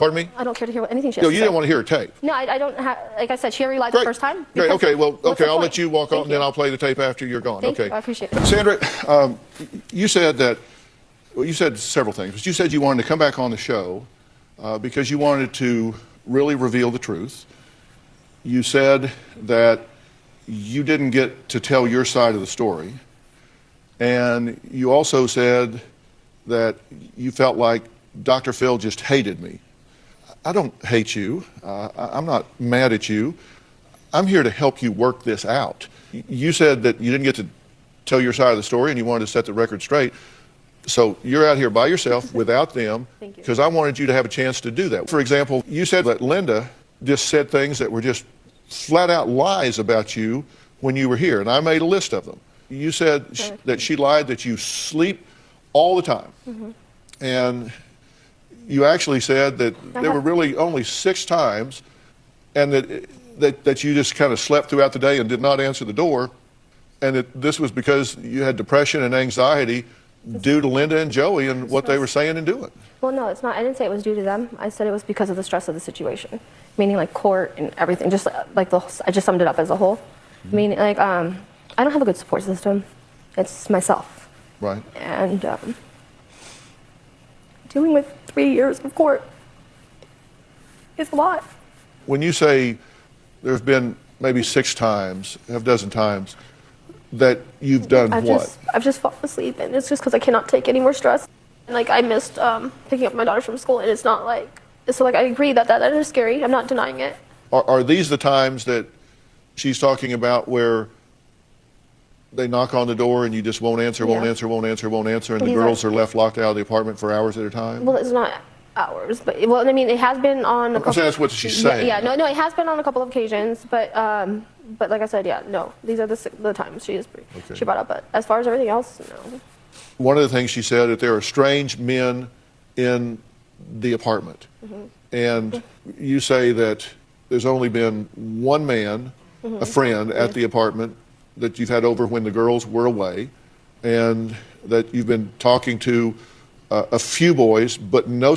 Pardon me? I don't care to hear anything she has No, to you say. didn't want to hear a tape. No, I don't have, like I said, she already lied the first time. Great, okay, well, okay, I'll let you walk on, Thank and then you. I'll play the tape after you're gone. Thank Okay. you. I appreciate it. Sandra, you said that, well, you said several things, but you said you wanted to come back on the show because you wanted to really reveal the truth. You said that you didn't get to tell your side of the story. And you also said that you felt like Dr. Phil just hated me. I don't hate you. I'm not mad at you. I'm here to help you work this out. You said that you didn't get to tell your side of the story and you wanted to set the record straight. So you're out here by yourself without them because I wanted you to have a chance to do that. For example, you said that Linda just said things that were just flat out lies about you when you were here, and I made a list of them. You said that she lied that you sleep all the time. And you actually said that there were really only 6 times and that you just kind of slept throughout the day and did not answer the door, and that this was because you had depression and anxiety due to Linda and Joey and what they were saying and doing. Well, no, it's not. I didn't say it was due to them. I said it was because of the stress of the situation, meaning like court and everything. Just like I just summed it up as a whole. Meaning like I don't have a good support system. It's myself. Right. And dealing with 3 years of court is a lot. When you say there have been maybe 6 times, half dozen times, that you've done what? I've just fallen asleep, and it's just because I cannot take any more stress. And like I missed picking up my daughter from school, and it's not like so. Like I agree that is scary. I'm not denying it. Are these the times that she's talking about where they knock on the door and you just won't answer, won't answer, and the girls are left locked out of the apartment for hours at a time? Well, it's not hours, but well, I mean, it has been on. I'm saying that's what she's saying. Yeah, no, it has been on a couple of occasions, but like I said, yeah, no, these are the times she brought up. But as far as everything else, no. One of the things she said that there are strange men in the apartment, and you say that there's only been one man, a friend, at the apartment that you've had over when the girls were away, and that you've been talking to a few boys, but no.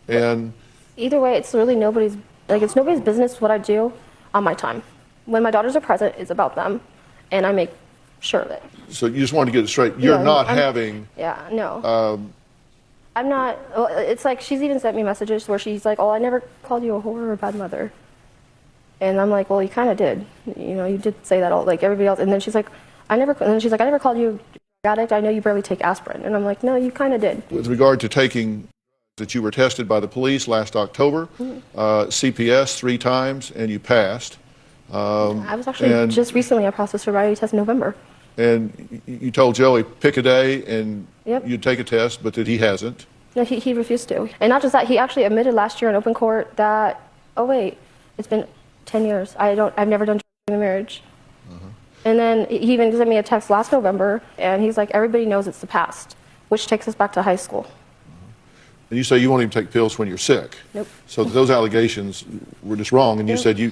And either way, it's really nobody's business what I do on my time. When my daughters are present, it's about them, and I make sure of it. So you just wanted to get it straight. You're not having. Yeah, no. I'm not. Well, it's like she's even sent me messages where she's like, "Oh, I never called you a whore or a bad mother," and I'm like, "Well, you kind of did. You know, you did say that all like everybody else." And then she's like, "I never." And then she's like, "I never called you a addict. I know you barely take aspirin." And I'm like, "No, you kind of did." With regard to taking. That you were tested by the police last October, CPS 3 times, and you passed. I was actually just recently, I passed a sobriety test in November. And you told Joey, pick a day and you'd take a test, but that he hasn't. No, he refused to. And not just that, he actually admitted last year in open court that, oh wait, it's been 10 years. I've never done drugs in a marriage. And then he even sent me a text last November, and he's like, everybody knows it's the past, which takes us back to high school. And you say you won't even take pills when you're sick. Nope. So those allegations were just wrong, and you said you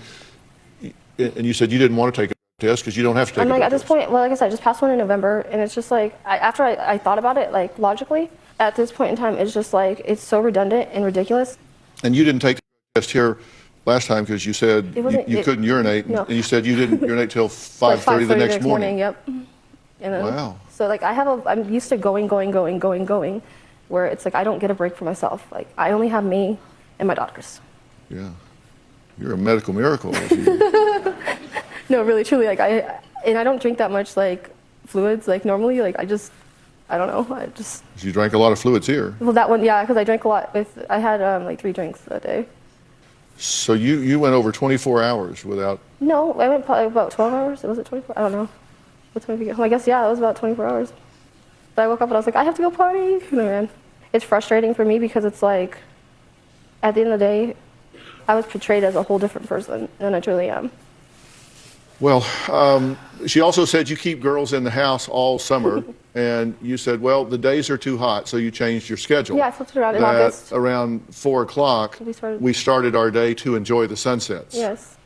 didn't want to take a test because you don't have to take. I'm like, a at this point, well, like I said, I just passed one in November, and it's just like after I thought about it, like logically, at this point in time, it's just like it's so redundant and ridiculous. And you didn't take the test here last time because you said you couldn't urinate, and you said you didn't urinate till 5:30 the next morning. Yep. Wow. So like I'm used to going, where it's like I don't get a break for myself. Like I only have me and my daughters. Yeah, you're a medical miracle. No, really, truly. Like I don't drink that much like fluids like normally. Like I don't know. You drank a lot of fluids here. Well, that one, yeah, because I drank a lot. I had like 3 drinks that day. So you went over 24 hours without. No, I went probably about 12 hours. Was it 24? I don't know. What time did we get home? I guess yeah, it was about 24 hours. But I woke up and I was like, I have to go party. And I ran. It's frustrating for me because it's like, at the end of the day, I was portrayed as a whole different person than I truly am. Well, she also said you keep girls in the house all summer, and you said, well, the days are too hot, so you changed your schedule. Yeah, I flipped it around in August. Around 4 o'clock, we started our day to enjoy the sunsets. Yes.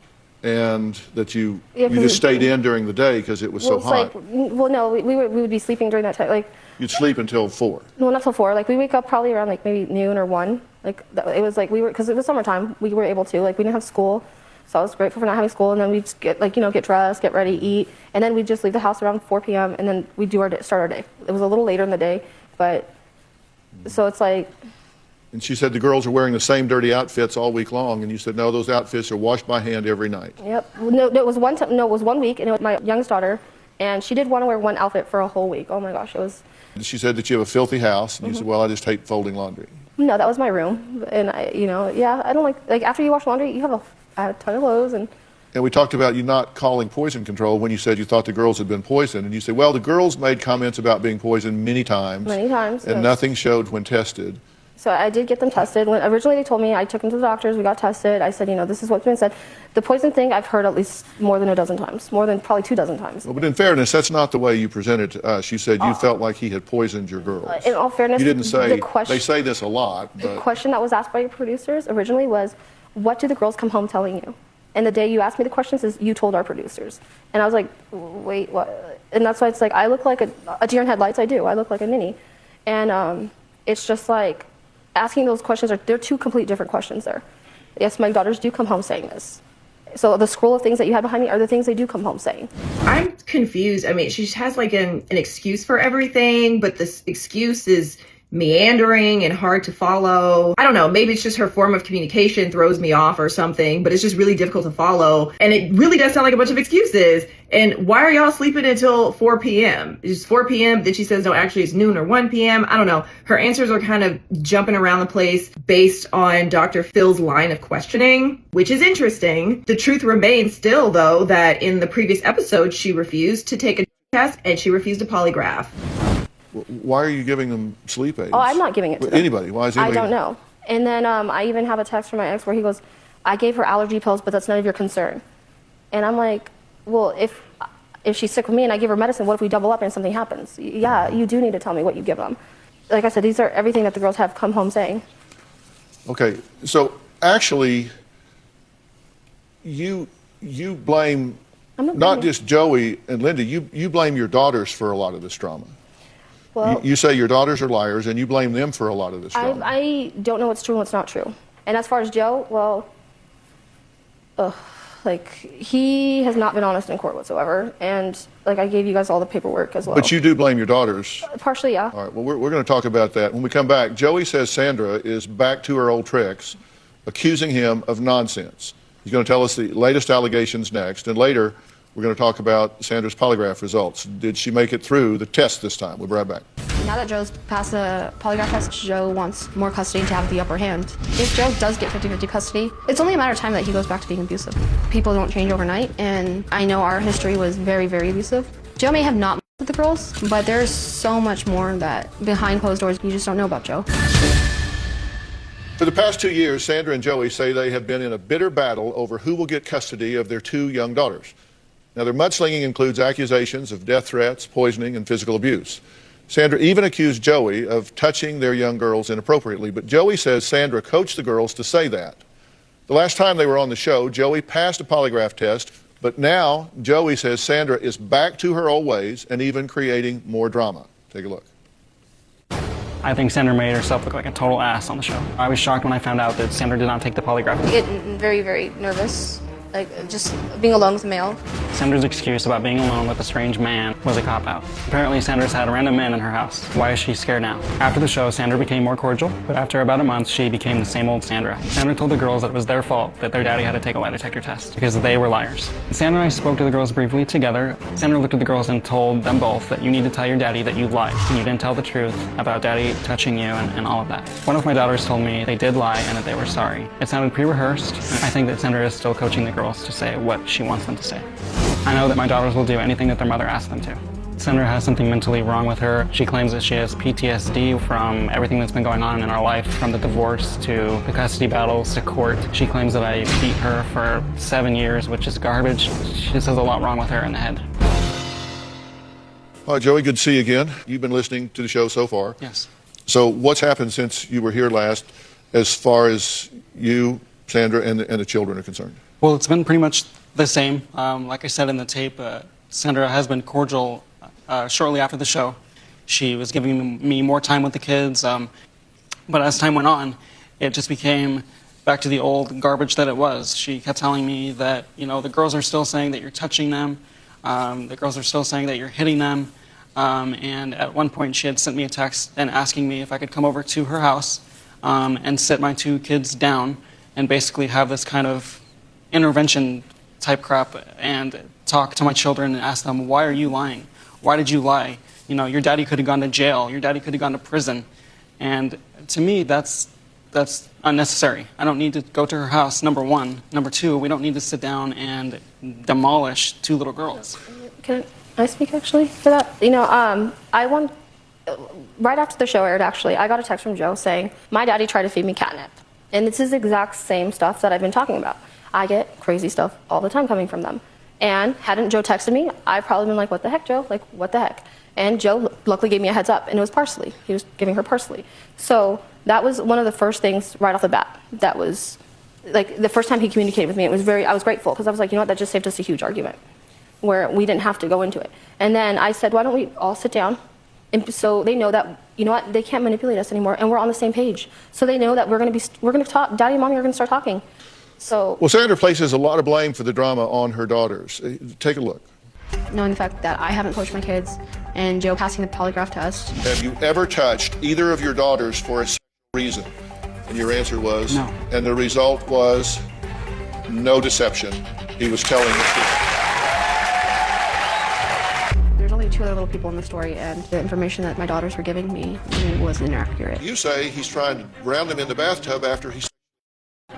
And that you just stayed in during the day because it was so hot. Like, well, no, we would be sleeping during that time. Like You'd sleep until 4. No, not till 4. Like, we wake up probably around, like, maybe noon or 1. Like, it was, like, because it was summertime, we were able to. Like, we didn't have school, so I was grateful for not having school. And then we'd just get, like, get dressed, get ready, eat. And then we'd just leave the house around 4 p.m., and then we'd start our day. It was a little later in the day, but, so it's like... And she said the girls are wearing the same dirty outfits all week long, and you said, no, those outfits are washed by hand every night. Yep. No, it was one time. No, it was 1 week, and it was my youngest daughter, and she did want to wear one outfit for a whole week. Oh my gosh, it was... She said that you have a filthy house, and you said, well, I just hate folding laundry. No, that was my room, and yeah, I don't like after you wash laundry, you have a ton of clothes, and we talked about you not calling poison control when you said you thought the girls had been poisoned, and you said, well, the girls made comments about being poisoned many times. Many times, and yes. Nothing showed when tested. So I did get them tested. When originally they told me, I took them to the doctors, we got tested. I said, this is what's been said. The poison thing I've heard at least more than a dozen times, more than probably 24 times. Well, but in fairness, that's not the way you presented to us. You said you felt like he had poisoned your girls. In all fairness, you didn't say, they say this a lot. But the question that was asked by your producers originally was, what do the girls come home telling you? And the day you asked me the questions is, you told our producers. And I was like, wait, what? And that's why it's like, I look like a deer in headlights. I do. I look like a ninny. And it's just like, asking those questions, they're two complete different questions there. Yes, my daughters do come home saying this. So the scroll of things that you have behind me are the things they do come home saying. I'm confused. I mean, she just has like an excuse for everything, but this excuse is meandering and hard to follow. I don't know, maybe it's just her form of communication throws me off or something, but it's just really difficult to follow. And it really does sound like a bunch of excuses. And why are y'all sleeping until 4 p.m.? It's 4 p.m. Then she says, no, actually it's noon or 1 p.m. I don't know. Her answers are kind of jumping around the place based on Dr. Phil's line of questioning, which is interesting. The truth remains still, though, that in the previous episode, she refused to take a test and she refused a polygraph. Why are you giving them sleep aids? Oh, I'm not giving it to them. Anybody? Why is anybody? I don't know. And then I even have a text from my ex where he goes, I gave her allergy pills, but that's none of your concern. And I'm like, well, if she's sick with me and I give her medicine, what if we double up and something happens? Yeah, you do need to tell me what you give them. Like I said, these are everything that the girls have come home saying. Okay, so actually, you blame not just Joey and Linda, you blame your daughters for a lot of this drama. Well, you say your daughters are liars, and you blame them for a lot of this drama. I don't know what's true and what's not true. And as far as Joe, well, like, he has not been honest in court whatsoever. And, like, I gave you guys all the paperwork as well. But you do blame your daughters. Partially, yeah. All right, well, we're going to talk about that. When we come back, Joey says Sandra is back to her old tricks, accusing him of nonsense. He's going to tell us the latest allegations next. And later, we're going to talk about Sandra's polygraph results. Did she make it through the test this time? We'll be right back. Now that Joe's passed the polygraph test, Joe wants more custody to have the upper hand. If Joe does get 50-50 custody, it's only a matter of time that he goes back to being abusive. People don't change overnight, and I know our history was very, very abusive. Joe may have not with the girls, but there's so much more that behind closed doors you just don't know about Joe. For the past 2 years, Sandra and Joey say they have been in a bitter battle over who will get custody of their 2 young daughters. Now, their mudslinging includes accusations of death threats, poisoning, and physical abuse. Sandra even accused Joey of touching their young girls inappropriately, but Joey says Sandra coached the girls to say that. The last time they were on the show, Joey passed a polygraph test, but now Joey says Sandra is back to her old ways and even creating more drama. Take a look. I think Sandra made herself look like a total ass on the show. I was shocked when I found out that Sandra did not take the polygraph. I get very, very nervous, like just being alone with a male. Sandra's excuse about being alone with a strange man was a cop-out. Apparently, Sandra's had random men in her house. Why is she scared now? After the show, Sandra became more cordial, but after about a month, she became the same old Sandra. Sandra told the girls that it was their fault that their daddy had to take a lie detector test because they were liars. Sandra and I spoke to the girls briefly together. Sandra looked at the girls and told them both that you need to tell your daddy that you lied and you didn't tell the truth about daddy touching you and all of that. One of my daughters told me they did lie and that they were sorry. It sounded pre-rehearsed. I think that Sandra is still coaching the girls to say what she wants them to say. I know that my daughters will do anything that their mother asks them to. Sandra has something mentally wrong with her. She claims that she has PTSD from everything that's been going on in our life, from the divorce to the custody battles to court. She claims that I beat her for 7 years, which is garbage. She just has a lot wrong with her in the head. All right, Joey, good to see you again. You've been listening to the show so far. Yes. So what's happened since you were here last as far as you, Sandra, and the children are concerned? Well, it's been pretty much the same. Like I said in the tape, Sandra has been cordial shortly after the show. She was giving me more time with the kids. But as time went on, it just became back to the old garbage that it was. She kept telling me that, the girls are still saying that you're touching them. The girls are still saying that you're hitting them. And at one point, she had sent me a text and asking me if I could come over to her house and sit my 2 kids down and basically have this kind of intervention type crap and talk to my children and ask them, why are you lying? Why did you lie? Your daddy could have gone to jail. Your daddy could have gone to prison. And to me, that's unnecessary. I don't need to go to her house, number one. Number two, we don't need to sit down and demolish 2 little girls. Can I speak actually for that? Right after the show aired, actually, I got a text from Joe saying, my daddy tried to feed me catnip. And it's his exact same stuff that I've been talking about. I get crazy stuff all the time coming from them. And hadn't Joe texted me, I'd probably been like, what the heck, Joe? Like, what the heck? And Joe luckily gave me a heads up, and it was parsley. He was giving her parsley. So that was one of the first things right off the bat. That was, like, the first time he communicated with me, I was grateful, because I was like, you know what, that just saved us a huge argument, where we didn't have to go into it. And then I said, why don't we all sit down, and so they know that, you know what, they can't manipulate us anymore, and we're on the same page. So they know that we're going to talk, Daddy and Mommy are going to start talking. So. Well, Sandra places a lot of blame for the drama on her daughters. Take a look. Knowing the fact that I haven't coached my kids, and Joe passing the polygraph test. Have you ever touched either of your daughters for a sexual reason? And your answer was? No. And the result was no deception. He was telling the truth. There's only 2 other little people in the story, and the information that my daughters were giving me was inaccurate. You say he's trying to drown them in the bathtub after he...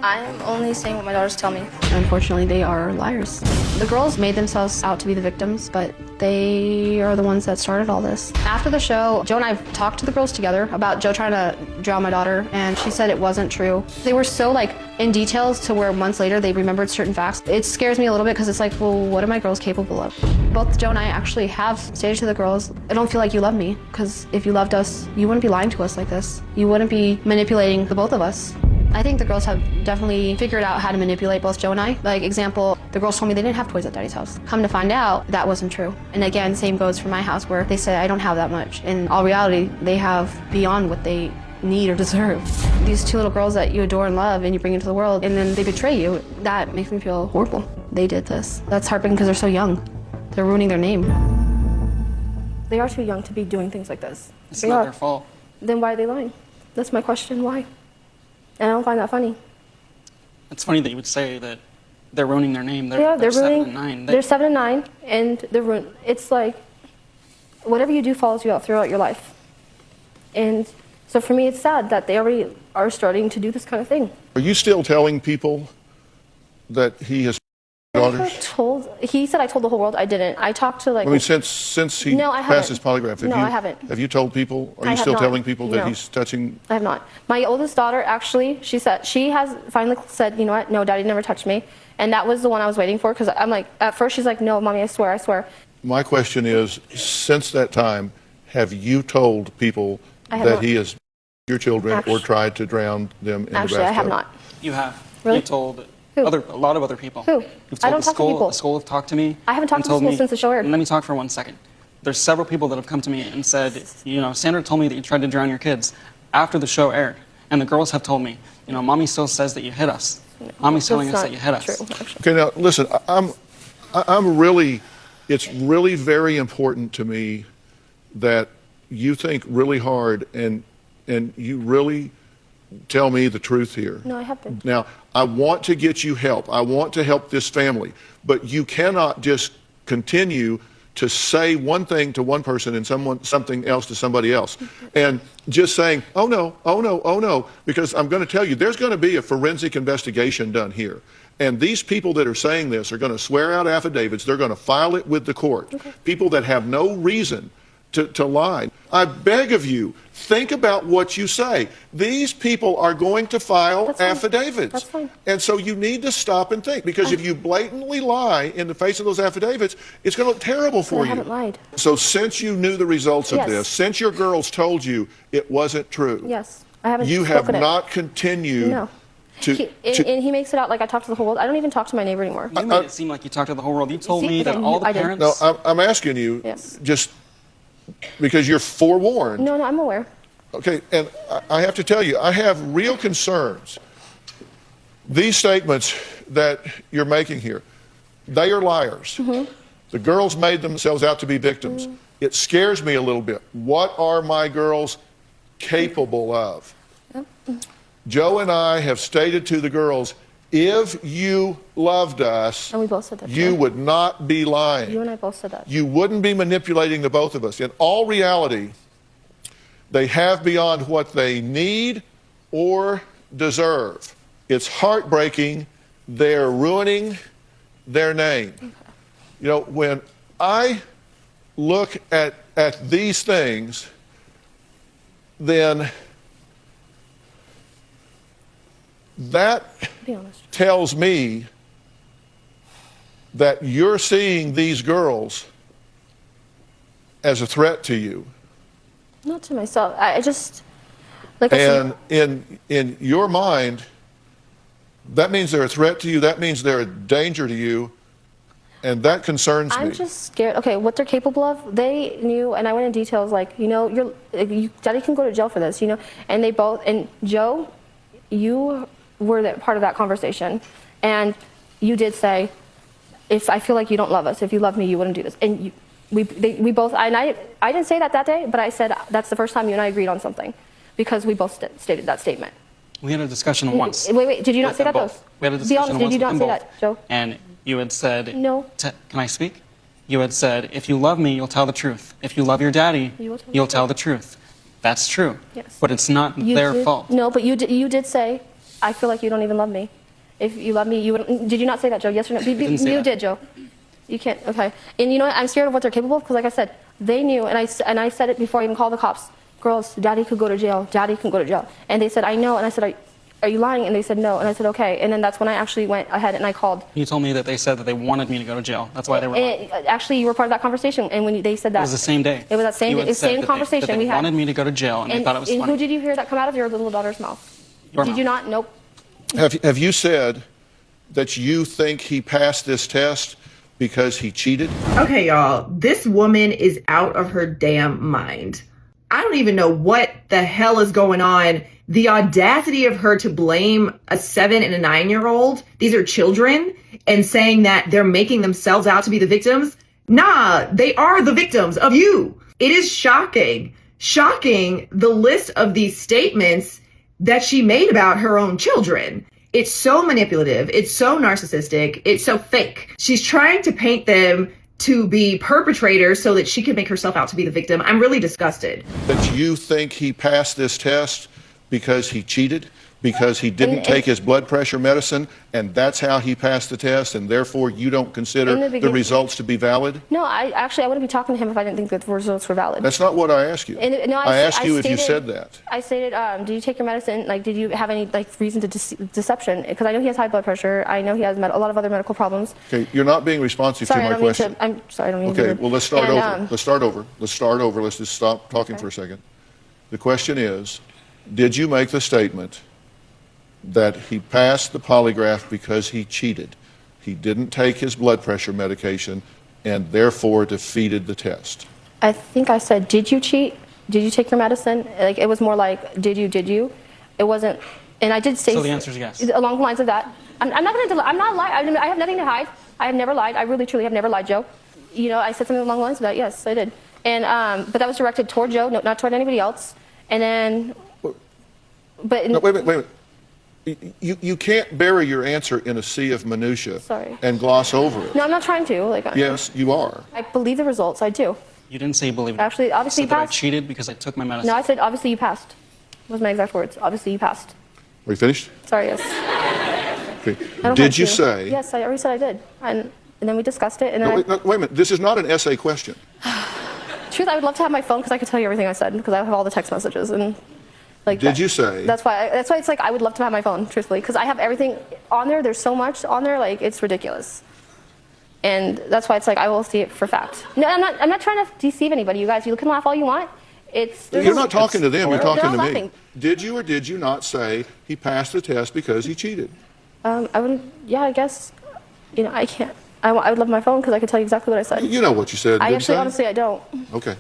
I am only saying what my daughters tell me. Unfortunately, they are liars. The girls made themselves out to be the victims, but they are the ones that started all this. After the show, Joe and I talked to the girls together about Joe trying to drown my daughter, and she said it wasn't true. They were so in details to where months later they remembered certain facts. It scares me a little bit because it's like, well, what are my girls capable of? Both Joe and I actually have stated to the girls, I don't feel like you love me, because if you loved us, you wouldn't be lying to us like this. You wouldn't be manipulating the both of us. I think the girls have definitely figured out how to manipulate both Joe and I. Like, example, the girls told me they didn't have toys at Daddy's house. Come to find out, that wasn't true. And again, same goes for my house, where they said I don't have that much. In all reality, they have beyond what they need or deserve. These 2 little girls that you adore and love and you bring into the world, and then they betray you, that makes me feel horrible. They did this. That's heartbreaking because they're so young. They're ruining their name. They are too young to be doing things like this. It's not their fault. Then why are they lying? That's my question, why? And I don't find that funny. It's funny that you would say that they're ruining their name. They're ruining, 7 and 9. They're 7 and 9, and it's like whatever you do follows you out throughout your life. And so for me, it's sad that they already are starting to do this kind of thing. Are you still telling people that he has daughters? He said I told the whole world. I didn't. I talked to I mean, since he passed his polygraph, I haven't. Have you told people? Are I you have still not. telling people that No. he's touching? I have not. My oldest daughter, actually, she has finally said, you know what? No, Daddy never touched me. And that was the one I was waiting for, because I'm like, at first she's like, no, Mommy, I swear, I swear. My question is, since that time, have you told people that he has your children or tried to drown them in the bathtub? Actually, I have not. You have. Really? You told Who? a lot of other people. Who? You've told I don't talk to people. The school have talked to me. I haven't talked to the school since the show aired. Let me talk for 1 second. There's several people that have come to me and said, Sandra told me that you tried to drown your kids after the show aired. And the girls have told me, Mommy still says that you hit us. Mommy's telling us that you hit us. True, Okay, now listen, it's really very important to me that you think really hard and you really tell me the truth here. No, I have been. Now, I want to get you help. I want to help this family, but you cannot just continue to say one thing to one person and something else to somebody else. And just saying, oh no, because I'm going to tell you, there's going to be a forensic investigation done here. And these people that are saying this are going to swear out affidavits. They're going to file it with the court. Okay. People that have no reason to lie. I beg of you, think about what you say. These people are going to file affidavits. That's fine. And so you need to stop and think, because if you blatantly lie in the face of those affidavits, it's going to look terrible for you. I haven't lied. So since you knew the results of this, since your girls told you it wasn't true, yes, I haven't. You have not continued. No. And he makes it out like I talk to the whole world. I don't even talk to my neighbor anymore. You made it seem like you talked to the whole world. You told me that all the parents... No, I'm asking you, just because you're forewarned. No, I'm aware. Okay, and I have to tell you, I have real concerns. These statements that you're making here, they are liars. The girls made themselves out to be victims. It scares me a little bit. What are my girls capable of? Joe and I have stated to the girls, if you loved us, And we both said that. you Joe. would not be lying. You and I both said that. You wouldn't be manipulating the both of us. In all reality, they have beyond what they need or deserve. It's heartbreaking. They're ruining their name. Okay. You know, when I look at these things, then that Be honest. tells me that you're seeing these girls as a threat to you. Not to myself. I just, like I said, And in your mind, that means they're a threat to you. That means they're a danger to you. And that concerns me. I'm just scared. Okay, what they're capable of, they knew, and I went in details like, Daddy can go to jail for this, and they both, and Joe, you were part of that conversation, and you did say, if I feel like you don't love us, if you love me, you wouldn't do this. And we both, and I didn't say that day, but I said that's the first time you and I agreed on something, because we both stated that statement. We had a discussion once. Wait, did you not with say them that, both. though? We had a Be discussion honest, did once you with not them say both. that, Joe? And you had said, No. Can I speak? You had said, if you love me, you'll tell the truth. If you love your daddy, You will tell the you'll truth. tell the truth. That's true. Yes. But it's not their fault. No, but you did say, I feel like you don't even love me. If you love me, you wouldn't. Did you not say that, Joe? Yes or no? didn't say You that. did, Joe. You can't. Okay. And you know what? I'm scared of what they're capable of because, like I said, they knew, and I said it before I even called the cops. Girls, Daddy could go to jail. Daddy can go to jail. And they said, I know. And I said, are you lying? And they said no. And I said, okay. And then that's when I actually went ahead and I called. You told me that they said that they wanted me to go to jail. That's why they were lying. And actually, you were part of that conversation. And when they said that, It was the same day. It was that same You day. had said Same that conversation that they we had. wanted me to go to jail, and they thought it was and funny. who did you hear that come out of your little daughter's mouth? Your Did mouth. you not? Nope. Have you said that you think he passed this test because he cheated? Okay, y'all, this woman is out of her damn mind. I don't even know what the hell is going on. The audacity of her to blame a 7 and a 9-year-old, these are children, and saying that they're making themselves out to be the victims. Nah, they are the victims of you. It is shocking the list of these statements that she made about her own children. It's so manipulative. It's so narcissistic. It's so fake. She's trying to paint them to be perpetrators so that she can make herself out to be the victim. I'm really disgusted. That you think he passed this test because he cheated, because he didn't take his blood pressure medicine, and that's how he passed the test, and therefore you don't consider In the the beginning- results to be valid? No, I wouldn't be talking to him if I didn't think that the results were valid. That's not what I asked you. And, no, I asked you if you stated- said that. I stated, did you take your medicine? Like, did you have any reason to deception? Because I know he has high blood pressure. I know he has a lot of other medical problems. Okay, you're not being responsive Sorry, to I my don't mean question. to. I'm sorry, I don't mean to. Okay, be well, let's rude. start And, over. Let's start over. Let's just stop talking Okay. for a second. The question is, did you make the statement that he passed the polygraph because he cheated? He didn't take his blood pressure medication and therefore defeated the test. I think I said, did you cheat? Did you take your medicine? Like, it was more like, did you? It wasn't, and I did say. So the answer is yes. Along the lines of that. I'm not going to, I'm not lying. I have nothing to hide. I have never lied. I really, truly have never lied, Joe. I said something along the lines of that. Yes, I did. And, but that was directed toward Joe, not toward anybody else. And then, but. No, wait a minute. You can't bury your answer in a sea of minutia Sorry. and gloss over it. No, I'm not trying to. Yes, you are. I believe the results. I do. You didn't say you believed it. Actually, obviously you said you that I passed. cheated because I took my medicine. No, I said, obviously you passed. Was my exact words. Obviously you passed. Are you finished? Sorry, yes. Okay. I don't Did have you to. say? Yes, I already said I did. And then we discussed it. And No, then wait a minute. This is not an essay question. truth, I would love to have my phone because I could tell you everything I said because I have all the text messages and like. Did you say? That's why it's like I would love to have my phone, truthfully, because I have everything on there. There's so much on there, like it's ridiculous. And that's why it's like I will see it for fact. No, I'm not trying to deceive anybody. You guys, you can laugh all you want. You're not talking to them. You're They're talking not to me. laughing. Did you or did you not say he passed the test because he cheated? I wouldn't. Yeah, I guess. I can't. I would love my phone because I could tell you exactly what I said. You know what you said. I didn't actually, say? honestly, I don't. Okay.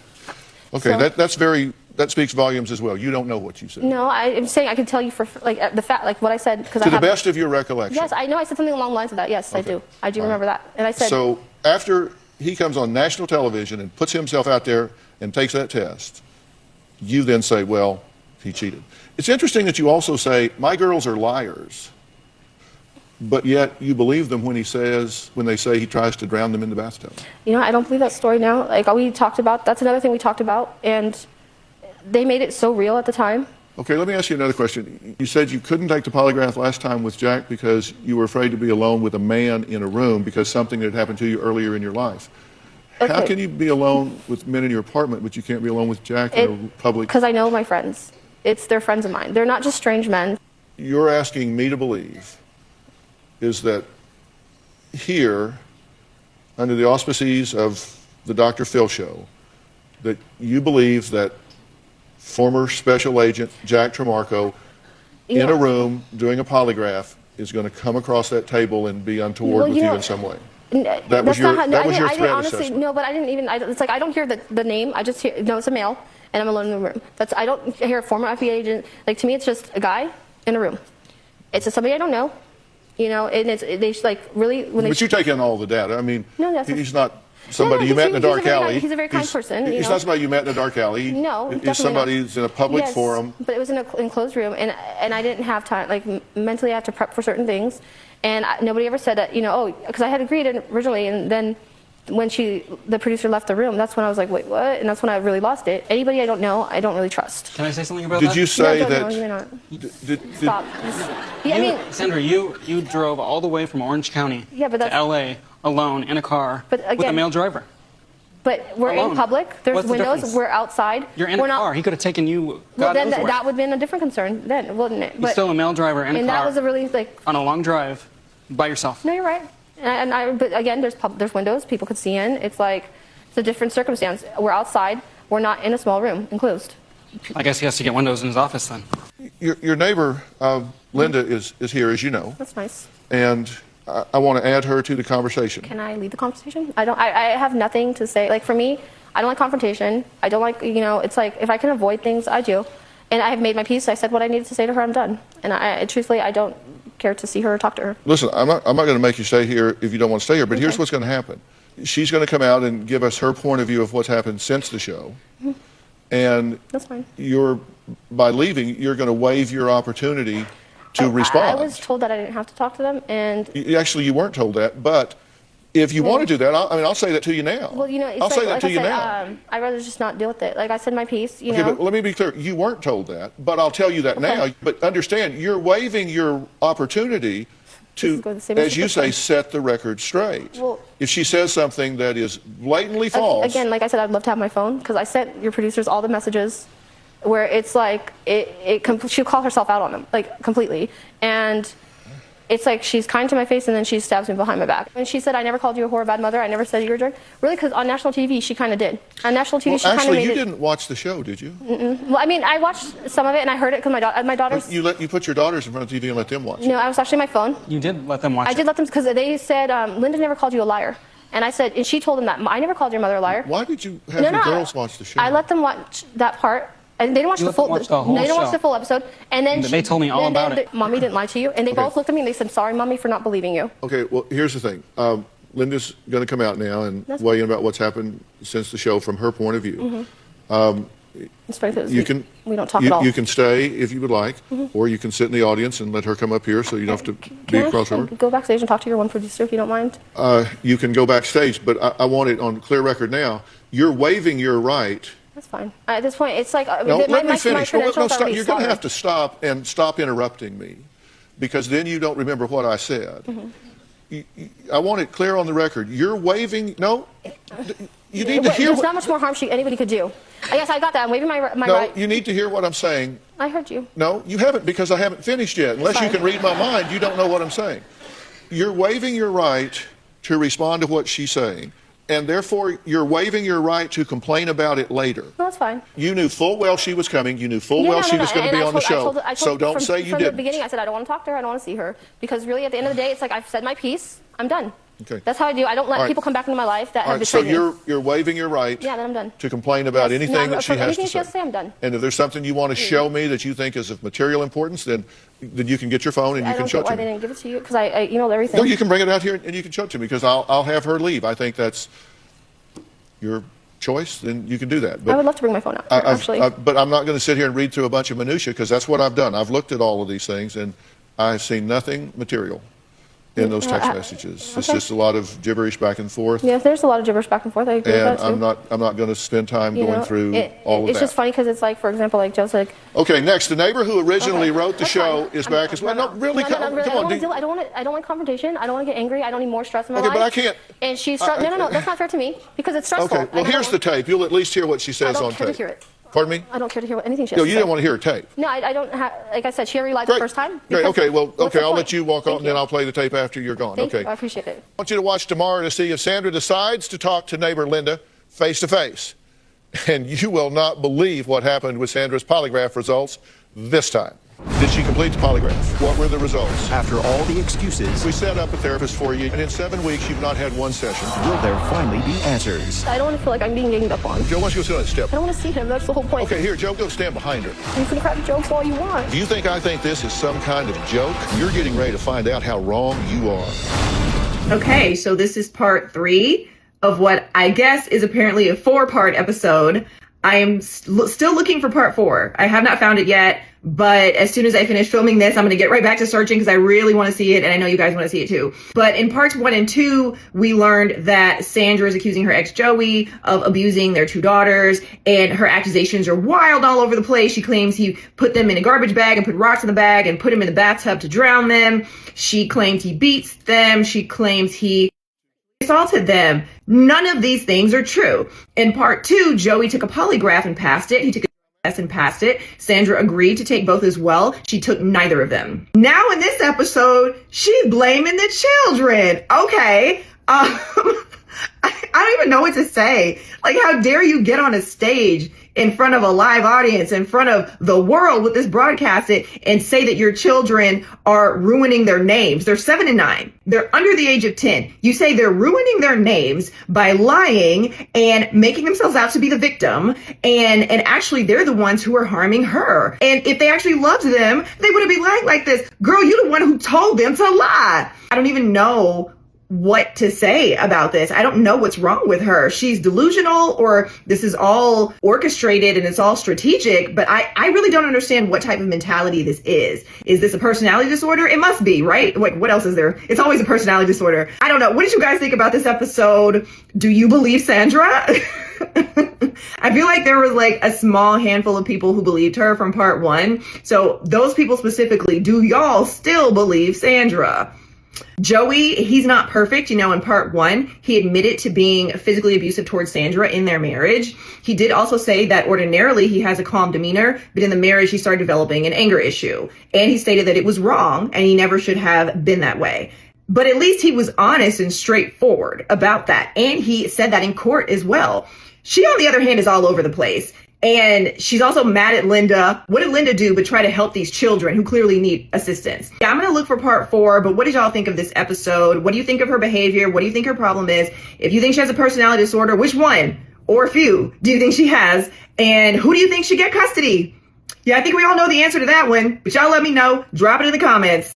Okay, So- that speaks volumes as well. You don't know what you said. No, I'm saying I can tell you for like the fact, like what I said, because To the best of your recollection. Yes, I know I said something along the lines of that. Yes, Okay. I do All remember right. that. And I said, So after he comes on national television and puts himself out there and takes that test, you then say, well, he cheated. It's interesting that you also say, my girls are liars, but yet you believe them when they say he tries to drown them in the bathtub. you know, I don't believe that story now. Like we talked about, that's another thing we talked about, and they made it so real at the time. Okay, let me ask you another question. You said you couldn't take the polygraph last time with Jack because you were afraid to be alone with a man in a room because something had happened to you earlier in your life. Okay. How can you be alone with men in your apartment, but you can't be alone with Jack in a public? Because I know my friends. They're friends of mine. They're not just strange men. You're asking me to believe is that here, under the auspices of the Dr. Phil show, that you believe that former special agent Jack Tremarco in a room doing a polygraph is going to come across that table and be untoward with you in some way. That was your threat honestly, assessment. no, but I didn't even. It's like I don't hear the name. I just hear no, it's a male, and I'm alone in the room. I don't hear a former FBI agent. Like to me, it's just a guy in a room. It's just somebody I don't know, you know. And they like really when they. But you take in all the data. I mean, No, that's he's not somebody you met in a dark alley. He's a very kind person. He's not somebody you met in a dark alley. No, definitely He's somebody not. who's in a public Yes, forum. but it was in an enclosed room, and I didn't have time. Like mentally, I have to prep for certain things, and nobody ever said that. You know, oh, because I had agreed originally, and then when the producer left the room, that's when I was like, wait, what? And that's when I really lost it. Anybody I don't know, I don't really trust. Can I say something about Did that? you say No, that? you may not. Did- Stop. Yeah, I mean, Sandra, you drove all the way from Orange County Yeah, but to that's- LA alone in a car But with a again- male driver. but we're Alone. in public. There's What's the windows. difference? We're outside. You're in we're a car. He could have taken you. Well, God then knows where. that would have been a different concern, then, wouldn't it? He's still a male driver in a and car that was a really like. on a long drive by yourself. No, you're right. But again, there's windows. People could see in. It's like it's a different circumstance. We're outside. We're not in a small room, enclosed. I guess he has to get windows in his office then. Your neighbor Linda is here, as you know, That's nice. and I want to add her to the conversation. Can I lead the conversation? I have nothing to say. Like for me, I don't like confrontation. I don't like, you know, it's like if I can avoid things, I do. And I have made my peace. I said what I needed to say to her. I'm done. And truthfully, I don't care to see her or talk to her. Listen, I'm not going to make you stay here if you don't want to stay here. But here's what's going to happen. She's going to come out and give us her point of view of what's happened since the show, and That's fine. by leaving, you're going to waive your opportunity to respond. I was told that I didn't have to talk to them, and Actually, you weren't told that, but if you want to do that, I'll say that to you now. well, you know, it's I'll say that like to I you said, now. I'd rather just not deal with it. Like I said, my piece. You Okay, know. but let me be clear. You weren't told that, but I'll tell you that now. But understand, you're waiving your opportunity to, This is the same as you as say, the set the record straight. Well- if she says something that is blatantly false, Again, like I said, I'd love to have my phone because I sent your producers all the messages where it's like she'll call herself out on them, like completely, and it's like she's kind to my face and then she stabs me behind my back. And she said, I never called you a whore, bad mother. I never said you were a jerk. Really, because on national TV, she kind of did. On national TV, well, she kind of actually, made you it. didn't watch the show, did you? Well, I mean, I watched some of it and I heard it because my daughters. You put your daughters in front of TV and let them watch it. No, I was watching my phone. You did let them watch I it. did let them because they said Linda never called you a liar, and I said, and she told them that I never called your mother a liar. Why did you have your girls watch the show? I let them watch that part. And they didn't watch You the let them full. watch the whole they didn't watch show. the full episode. And then They told me all about it. Mommy didn't lie to you, and they both looked at me and they said, "Sorry, Mommy, for not believing you." Okay, well, here's the thing. Linda's going to come out now and That's weigh in about what's happened since the show from her point of view. It's funny 'cause You can we don't talk at all. You can stay if you would like, or you can sit in the audience and let her come up here so you don't have to be Can across I from her. go backstage and talk to your one producer if you don't mind? You can go backstage, but I want it on clear record now. You're waiving your right. That's fine. At this point, it's like No, let me my finish. No, credentials stop. already You're going to slaughtered. have to stop and stop interrupting me, because then you don't remember what I said. I want it clear on the record. You're waiving. No, you need to hear. There's not much more harm anybody could do. I guess I got that. I'm waiving my No, right. you need to hear what I'm saying. I heard you. No, you haven't, because I haven't finished yet. Unless you Sorry. can read my mind, you don't know what I'm saying. You're waiving your right to respond to what she's saying, and therefore you're waiving your right to complain about it later. No, that's fine. You knew full well she was coming. You knew full well she was going to be on the show. So don't say you From didn't. the beginning, I said I don't want to talk to her. I don't want to see her because really, at the end of the day, it's like I've said my piece. I'm done. Okay. That's how I do. I don't let All right. people come back into my life that All have right, so betrayed me. you're waiving your right Yeah, then I'm done. to complain about Yes, anything no, that she has anything to she has to say, I'm done. And if there's something you want to show me that you think is of material importance, then you can get your phone and you I can don't show get it why to they me. didn't give it to you, because I emailed everything. No, you can bring it out here and you can show it to me because I'll have her leave. I think that's your choice, then you can do that. I would love to bring my phone out, actually. But I'm not going to sit here and read through a bunch of minutia because that's what I've done. I've looked at all of these things and I've seen nothing material in those text messages. It's just a lot of gibberish back and forth. Yeah, there's a lot of gibberish back and forth. I agree with that, too. And I'm not going to spend time going through all of that. It's just funny because it's like, for example, like Joe's like, Okay, next, the neighbor who originally okay, wrote the that's show fine. is back as well. No, really, no, come really, on. I don't want confrontation. I don't want to get angry. I don't need more stress in my Okay, life. but I can't. And she's no, that's not fair to me because it's stressful. Okay, well, here's the tape. You'll at least hear what she says I don't on care tape. to hear it. Pardon me? I don't care to hear anything she has No, to you say. didn't want to hear a tape. No, I don't have, like I said, she already lied Great. the first time. Great, because okay, well, what's the I'll point? let you walk on Thank and then you. I'll play the tape after you're gone. Thank Okay. you. I appreciate it. I want you to watch tomorrow to see if Sandra decides to talk to neighbor Linda face to face. And you will not believe what happened with Sandra's polygraph results this time. Did she complete the polygraph? What were the results? After all the excuses, We set up a therapist for you, and in 7 weeks, you've not had one session. will there finally be answers? I don't want to feel like I'm being ganged up on. Joe, why don't you go sit on that step? I don't want to see him. That's the whole point. Okay, here, Joe, go stand behind her. You can crack jokes all you want. Do you think I think this is some kind of joke? You're getting ready to find out how wrong you are. Okay, so this is part 3 of what I guess is apparently a 4-part episode. I am still looking for part 4. I have not found it yet, but as soon as I finish filming this, I'm going to get right back to searching because I really want to see it, and I know you guys want to see it too. But in parts 1 and 2, we learned that Sandra is accusing her ex Joey of abusing their 2 daughters, and her accusations are wild all over the place. She claims he put them in a garbage bag and put rocks in the bag and put them in the bathtub to drown them. She claims he beats them. She claims he assaulted them. None of these things are true. In part 2, Joey took a polygraph and passed it. He took a test and passed it. Sandra agreed to take both as well. She took neither of them. Now in this episode, she's blaming the children. Okay. I don't even know what to say. Like, how dare you get on a stage in front of a live audience, in front of the world with this broadcasted, and say that your children are ruining their names. They're 7 and 9. They're under the age of 10. You say they're ruining their names by lying and making themselves out to be the victim. And actually, they're the ones who are harming her. And if they actually loved them, they wouldn't be lying like this. Girl, you're the one who told them to lie. I don't even know what to say about this. I don't know what's wrong with her. She's delusional, or this is all orchestrated and it's all strategic, but I really don't understand what type of mentality this is. Is this a personality disorder? It must be, right? Like, what else is there? It's always a personality disorder. I don't know. What did you guys think about this episode? Do you believe Sandra? I feel like there was like a small handful of people who believed her from part 1. So those people specifically, do y'all still believe Sandra? Joey, he's not perfect. You know, in part 1, he admitted to being physically abusive towards Sandra in their marriage. He did also say that ordinarily he has a calm demeanor, but in the marriage he started developing an anger issue. And he stated that it was wrong and he never should have been that way. But at least he was honest and straightforward about that. And he said that in court as well. She, on the other hand, is all over the place. And she's also mad at Linda. What did Linda do but try to help these children who clearly need assistance? Yeah, I'm going to look for part 4, but what did y'all think of this episode? What do you think of her behavior? What do you think her problem is? If you think she has a personality disorder, which one or few do you think she has? And who do you think should get custody? Yeah, I think we all know the answer to that one, but y'all let me know. Drop it in the comments.